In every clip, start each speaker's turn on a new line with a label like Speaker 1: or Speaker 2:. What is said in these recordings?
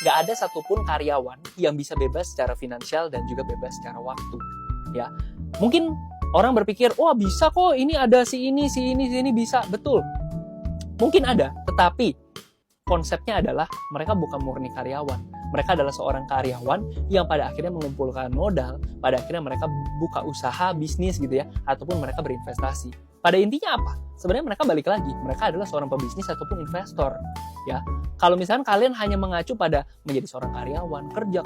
Speaker 1: nggak ada satupun karyawan yang bisa bebas secara finansial dan juga bebas secara waktu. Ya, mungkin orang berpikir, wah bisa kok, ini ada si ini bisa. Betul, mungkin ada, tetapi konsepnya adalah mereka bukan murni karyawan. Mereka adalah seorang karyawan yang pada akhirnya mengumpulkan modal, pada akhirnya mereka buka usaha, bisnis gitu ya, ataupun mereka berinvestasi. Pada intinya apa? Sebenarnya mereka balik lagi, mereka adalah seorang pebisnis ataupun investor. Ya, kalau misalkan kalian hanya mengacu pada menjadi seorang karyawan, kerja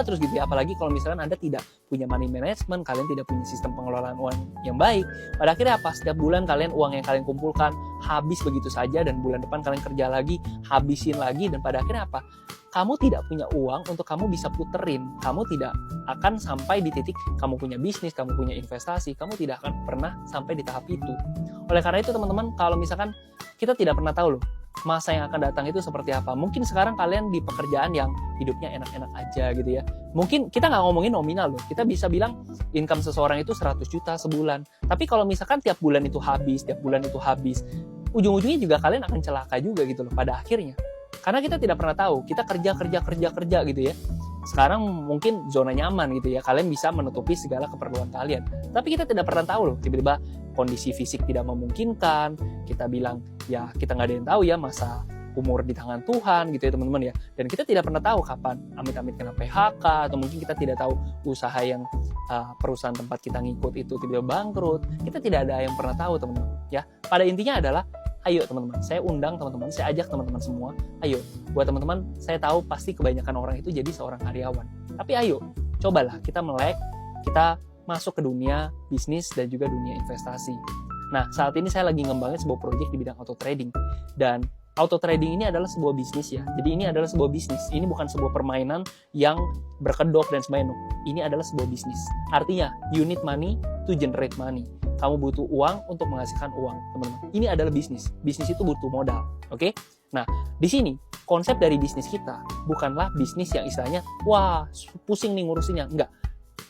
Speaker 1: terus gitu ya, apalagi kalau misalkan Anda tidak punya money management, kalian tidak punya sistem pengelolaan uang yang baik, pada akhirnya apa? Setiap bulan uang yang kalian kumpulkan habis begitu saja, dan bulan depan kalian kerja lagi, habisin lagi, dan pada akhirnya apa? Kamu tidak punya uang untuk kamu bisa puterin. Kamu tidak akan sampai di titik kamu punya bisnis, kamu punya investasi, kamu tidak akan pernah sampai di tahap itu. Oleh karena itu teman-teman, kalau misalkan kita tidak pernah tahu loh, masa yang akan datang itu seperti apa. Mungkin sekarang kalian di pekerjaan yang hidupnya enak-enak aja gitu ya. Mungkin kita nggak ngomongin nominal loh. Kita bisa bilang income seseorang itu 100 juta sebulan. Tapi kalau misalkan tiap bulan itu habis, ujung-ujungnya juga kalian akan celaka juga gitu loh pada akhirnya. Karena kita tidak pernah tahu, kita kerja gitu ya. Sekarang mungkin zona nyaman gitu ya, kalian bisa menutupi segala keperluan kalian. Tapi kita tidak pernah tahu loh, tiba-tiba kondisi fisik tidak memungkinkan, kita bilang, ya kita nggak ada yang tahu ya, masa umur di tangan Tuhan gitu ya teman-teman ya. Dan kita tidak pernah tahu kapan amit-amit kena PHK, atau mungkin kita tidak tahu usaha yang perusahaan tempat kita ngikut itu tiba-tiba bangkrut. Kita tidak ada yang pernah tahu teman-teman ya. Pada intinya adalah, ayo teman-teman, saya undang teman-teman, saya ajak teman-teman semua, ayo, buat teman-teman, saya tahu pasti kebanyakan orang itu jadi seorang karyawan. Tapi ayo, cobalah kita melek, kita masuk ke dunia bisnis dan juga dunia investasi. Nah, saat ini saya lagi ngembangin sebuah proyek di bidang auto trading. Dan auto trading ini adalah sebuah bisnis ya. Jadi ini adalah sebuah bisnis. Ini bukan sebuah permainan yang berkedok dan sebagainya. Ini adalah sebuah bisnis. Artinya, you need money to generate money. Kamu butuh uang untuk menghasilkan uang, teman-teman. Ini adalah bisnis. Bisnis itu butuh modal, oke? Nah, di sini konsep dari bisnis kita bukanlah bisnis yang istilahnya, wah, pusing nih ngurusinnya. Enggak.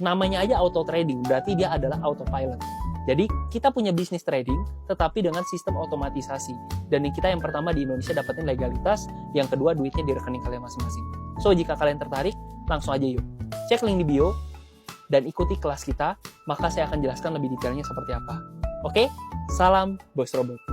Speaker 1: Namanya aja auto trading, berarti dia adalah autopilot. Jadi, kita punya bisnis trading, tetapi dengan sistem otomatisasi. Dan kita yang pertama di Indonesia dapetin legalitas, yang kedua duitnya di rekening kalian masing-masing. So, jika kalian tertarik, langsung aja yuk. Cek link di bio, dan ikuti kelas kita, maka saya akan jelaskan lebih detailnya seperti apa. Oke? Salam Bos Robot.